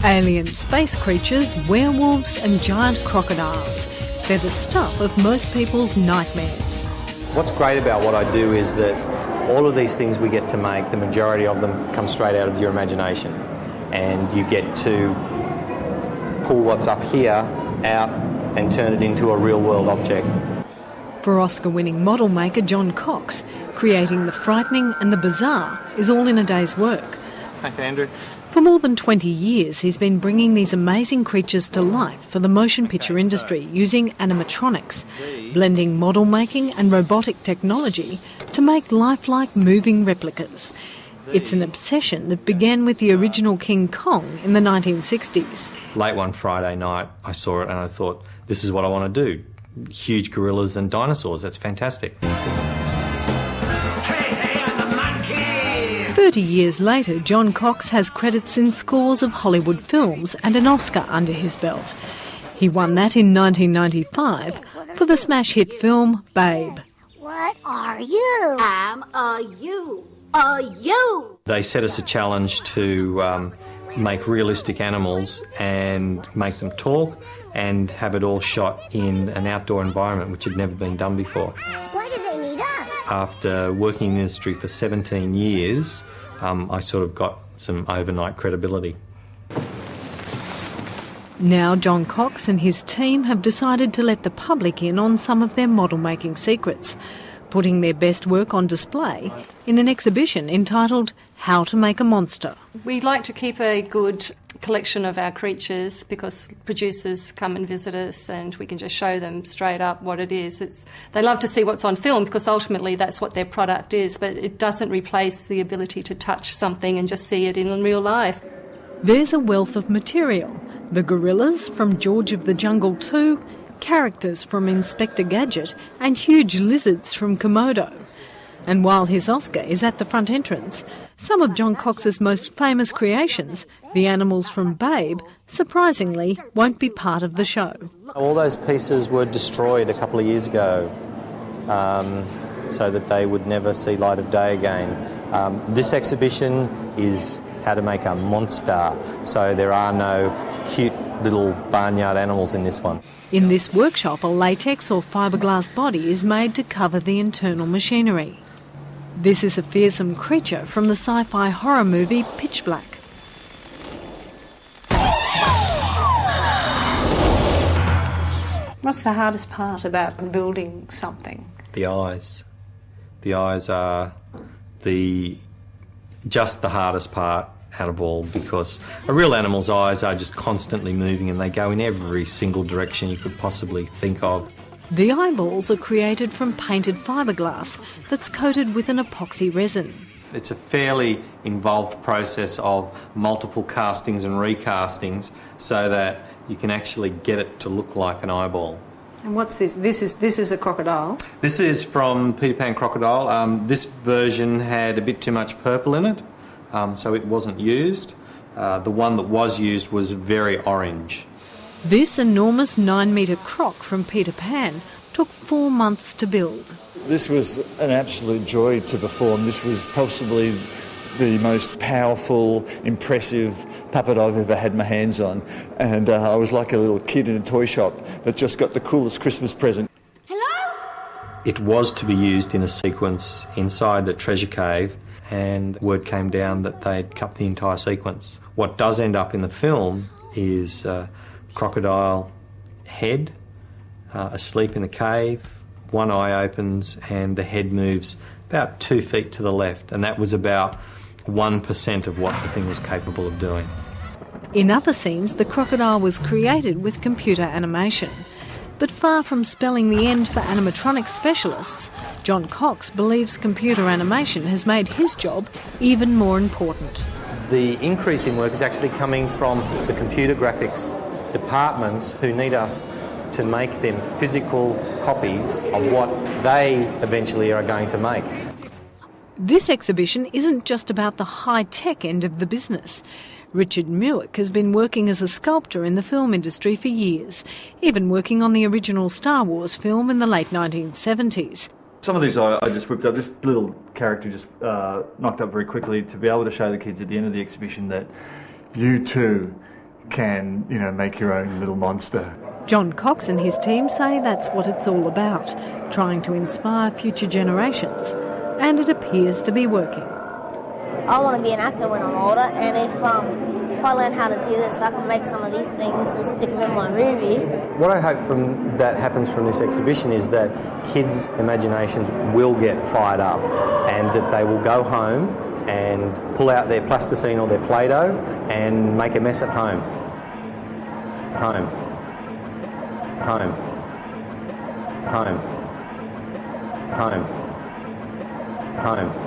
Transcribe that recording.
Alien space creatures, werewolves and giant crocodiles. They're the stuff of most people's nightmares. What's great about what I do is that all of these things we get to make, the majority of them come straight out of your imagination. And you get to pull what's up here out and turn it into a real-world object. For Oscar-winning model maker John Cox, creating the frightening and the bizarre is all in a day's work. Thank you, Andrew. For more than 20 years, he's been bringing these amazing creatures to life for the motion picture industry using animatronics, blending model making and robotic technology to make lifelike moving replicas. It's an obsession that began with the original King Kong in the 1960s. Late one Friday night, I saw it and I thought, this is what I want to do. Huge gorillas and dinosaurs, that's fantastic. 30 years later, John Cox has credits in scores of Hollywood films and an Oscar under his belt. He won that in 1995 for the smash hit film Babe. What are you? I'm a you. A you. They set us a challenge to make realistic animals and make them talk and have it all shot in an outdoor environment, which had never been done before. Why do they need us? After working in the industry for 17 years, I sort of got some overnight credibility. Now John Cox and his team have decided to let the public in on some of their model-making secrets, putting their best work on display in an exhibition entitled How to Make a Monster. We like to keep a good collection of our creatures because producers come and visit us and we can just show them straight up what it is. They love to see what's on film because ultimately that's what their product is, but it doesn't replace the ability to touch something and just see it in real life. There's a wealth of material. The gorillas from George of the Jungle 2, characters from Inspector Gadget and huge lizards from Komodo. And while his Oscar is at the front entrance, some of John Cox's most famous creations, the animals from Babe, surprisingly won't be part of the show. All those pieces were destroyed a couple of years ago so that they would never see light of day again. This exhibition is how to make a monster, so there are no cute little barnyard animals in this one. In this workshop, a latex or fiberglass body is made to cover the internal machinery. This is a fearsome creature from the sci-fi horror movie Pitch Black. What's the hardest part about building something? The eyes. The eyes are just the hardest part out of all, because a real animal's eyes are just constantly moving and they go in every single direction you could possibly think of. The eyeballs are created from painted fiberglass that's coated with an epoxy resin. It's a fairly involved process of multiple castings and recastings so that you can actually get it to look like an eyeball. And what's this? This is a crocodile? This is from Peter Pan Crocodile. This version had a bit too much purple in it, so it wasn't used. The one that was used was very orange. This enormous 9-metre croc from Peter Pan took 4 months to build. This was an absolute joy to perform. This was possibly the most powerful, impressive puppet I've ever had my hands on. And I was like a little kid in a toy shop that just got the coolest Christmas present. Hello? It was to be used in a sequence inside a treasure cave, and word came down that they'd cut the entire sequence. What does end up in the film is crocodile head, asleep in the cave, one eye opens and the head moves about 2 feet to the left, and that was about 1% of what the thing was capable of doing. In other scenes, the crocodile was created with computer animation. But far from spelling the end for animatronics specialists, John Cox believes computer animation has made his job even more important. The increase in work is actually coming from the computer graphics departments who need us to make them physical copies of what they eventually are going to make. This exhibition isn't just about the high-tech end of the business. Richard Muick has been working as a sculptor in the film industry for years, even working on the original Star Wars film in the late 1970s. Some of these I just whipped up, this little character just knocked up very quickly to be able to show the kids at the end of the exhibition that you too can, make your own little monster. John Cox and his team say that's what it's all about, trying to inspire future generations. And it appears to be working. I want to be an actor when I'm older, and if I learn how to do this, I can make some of these things and stick them in my movie. What I hope that happens from this exhibition is that kids' imaginations will get fired up, and that they will go home and pull out their plasticine or their Play-Doh and make a mess at home. Home. Home. Home. Home. Home.